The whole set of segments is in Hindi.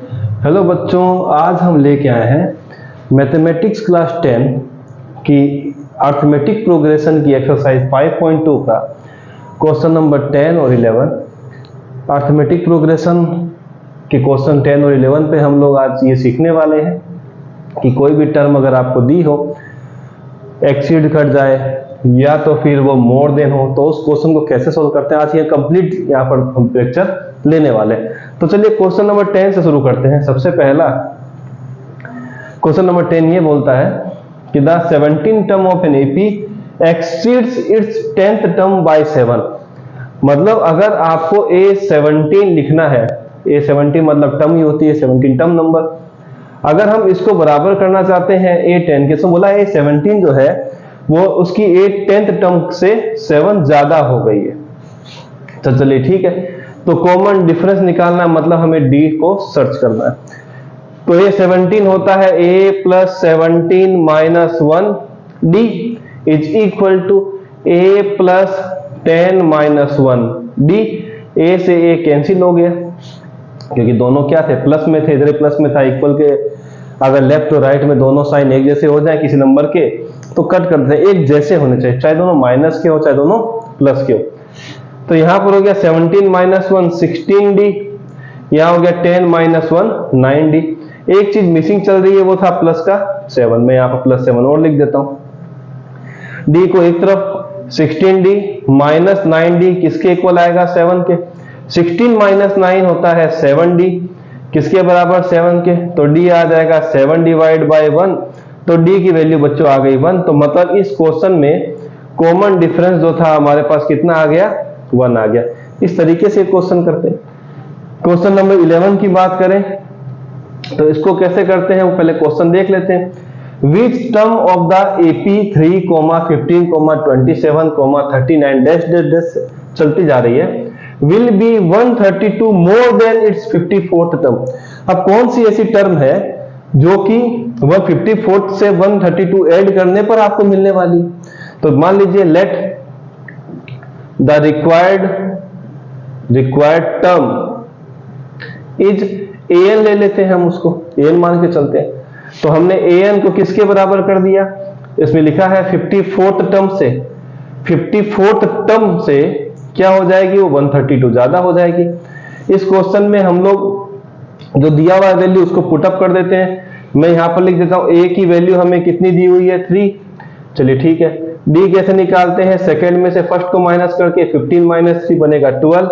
हेलो बच्चों, आज हम लेके आए हैं मैथमेटिक्स क्लास 10 की अर्थमेटिक प्रोग्रेशन की एक्सरसाइज 5.2 का क्वेश्चन नंबर 10 और 11। अर्थमेटिक प्रोग्रेशन के क्वेश्चन 10 और 11 पे हम लोग आज ये सीखने वाले हैं कि कोई भी टर्म अगर आपको दी हो, एक्सीड कर जाए या तो फिर वो मोर देन हो, तो उस क्वेश्चन को कैसे सोल्व करते हैं। आज ये कंप्लीट यहाँ पर हम लेक्चर लेने वाले हैं। तो चलिए क्वेश्चन नंबर 10 से शुरू करते हैं। सबसे पहला क्वेश्चन नंबर 10 ये बोलता है कि the 17th term of an AP exceeds its 10th term by 7। मतलब अगर आपको A17 लिखना है, A17 मतलब टर्म ही होती है, 17 टर्म नंबर। अगर हम इसको बराबर करना चाहते हैं A10 के, तो बोला A17 जो है वो उसकी A10th टर्म से 7 ज्यादा हो गई है। तो चलिए ठीक है, तो कॉमन डिफरेंस निकालना मतलब हमें D को सर्च करना है। तो A17 होता है A plus 17 minus 1 D is equal to A plus 10 minus 1 D। A से A कैंसिल हो गया क्योंकि दोनों क्या थे, प्लस में थे, इधर प्लस में था। इक्वल के अगर लेफ्ट और राइट में दोनों साइन एक जैसे हो जाए किसी नंबर के, तो कट कर देते हैं, एक जैसे होने चाहिए, चाहे दोनों माइनस के हो चाहे दोनों प्लस के हो। तो यहां पर हो गया 17 माइनस 1 16D, यहां हो गया 10 माइनस 1 9D। एक चीज मिसिंग चल रही है, वो था प्लस का 7। मैं यहां पर प्लस 7 और लिख देता हूं। D को एक तरफ 16D माइनस 9D किसके इक्वल आएगा, 7 के। 16 माइनस 9 होता है 7D, किसके बराबर, 7 के। तो D आ जाएगा 7 डिवाइड बाय 1, तो D की वैल्यू बच्चों आ गई 1। तो मतलब इस क्वेश्चन में कॉमन डिफरेंस जो था हमारे पास कितना आ गया, 1 आ गया। इस तरीके से क्वेश्चन करते हैं। क्वेश्चन नंबर 11 की बात करें तो इसको कैसे करते हैं, वो पहले क्वेश्चन देख लेते हैं। Which term of the AP 3, 15, 27, 39 dash dash dash चलती जा रही है will be 132 more than its 54th term। अब कौन सी ऐसी टर्म है जो कि 154th से 132 ऐड करने पर आपको मिलने वाली। तो मान लीजिए let the required term is an ले लेते हैं, हम उसको an मान के चलते हैं। तो हमने an को किसके बराबर कर दिया, इसमें लिखा है 54th टर्म से। 54th टर्म से क्या हो जाएगी, वो 132 ज्यादा हो जाएगी। इस क्वेश्चन में हम लोग जो दिया हुआ वैल्यू उसको पुटअप कर देते हैं। मैं यहां पर लिख देता हूं a की वैल्यू हमें कितनी दी हुई है, 3। चलिए ठीक है, d कैसे निकालते हैं, सेकंड में से फर्स्ट को माइनस करके 15 माइनस 3 बनेगा 12।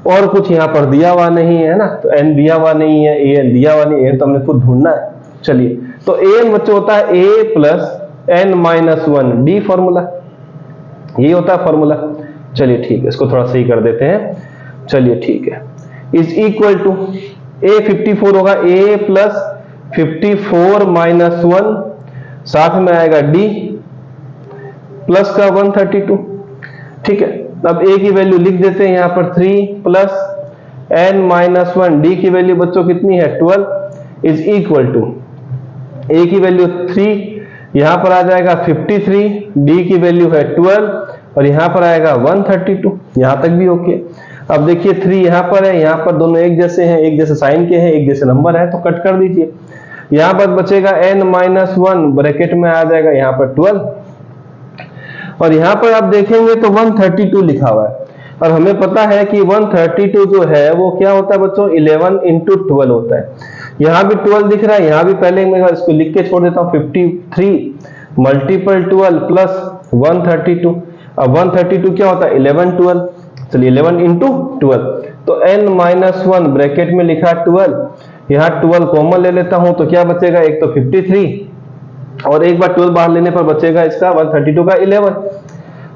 और कुछ यहाँ पर दिया हुआ नहीं है ना, तो n दिया हुआ नहीं है, an दिया हुआ नहीं है, तो हमने खुद ढूंढना है। चलिए, तो an बच्चे होता है a plus n minus 1 d, formula ये होता है फॉर्मूला। चलिए ठीक है, इसको थोड़ा सही कर देते हैं। चलिए ठीक है, इज इक्वल टू a 54 होगा, a प्लस 54 माइनस 1, साथ में आएगा d प्लस का 132। ठीक है, अब a की वैल्यू लिख देते हैं यहाँ पर 3 प्लस n माइनस 1, d की वैल्यू बच्चों कितनी है, 12 इज इक्वल टू a की वैल्यू 3, यहां पर आ जाएगा 53, d की वैल्यू है 12 और यहां पर आएगा 132। यहां तक भी ओके। अब देखिए 3 यहां पर है, यहां पर दोनों एक जैसे हैं, एक जैसे साइन के हैं, एक जैसे नंबर है, तो कट कर दीजिए। यहां पर बचेगा n माइनस 1, ब्रैकेट में आ जाएगा यहां पर 12, और यहां पर आप देखेंगे तो 132 लिखा हुआ है। और हमें पता है कि 132 जो है वो क्या होता है बच्चों, 11 इंटू 12 होता है। यहां भी 12 दिख रहा है, यहां भी पहले मैं इसको लिख के छोड़ देता हूं, 53 मल्टीपल 12 प्लस 132। अब 132 क्या होता है, 11 12। चलिए 11 इंटू 12, तो n माइनस 1 ब्रैकेट में लिखा 12, यहां 12 कॉमन ले लेता हूं, तो क्या बचेगा, एक तो 53 और एक बार 12 बाहर लेने पर बचेगा इसका 132 का 11।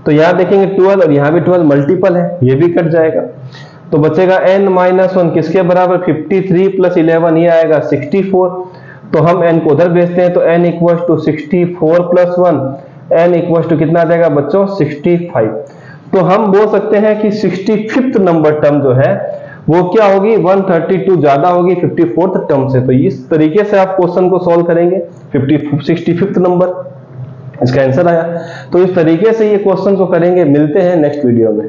तो यहां देखेंगे 12 और यहां भी 12 मल्टीपल है, ये भी कट जाएगा। तो बचेगा n माइनस 1 किसके बराबर, 53 प्लस 11, ये आएगा 64। तो हम n को उधर भेजते हैं, तो n equal to 64 plus 1, n equal to कितना आ जाएगा बच्चों, 65। तो हम बोल सकते हैं कि 65th नंबर टर्म जो है वो क्या होगी, 132 ज्यादा होगी 54th टर्म से। तो इस तरीके से आप क्वेश्चन को सॉल्व करेंगे। 65th नंबर इसका आंसर आया। तो इस तरीके से ये क्वेश्चन को करेंगे। मिलते हैं नेक्स्ट वीडियो में।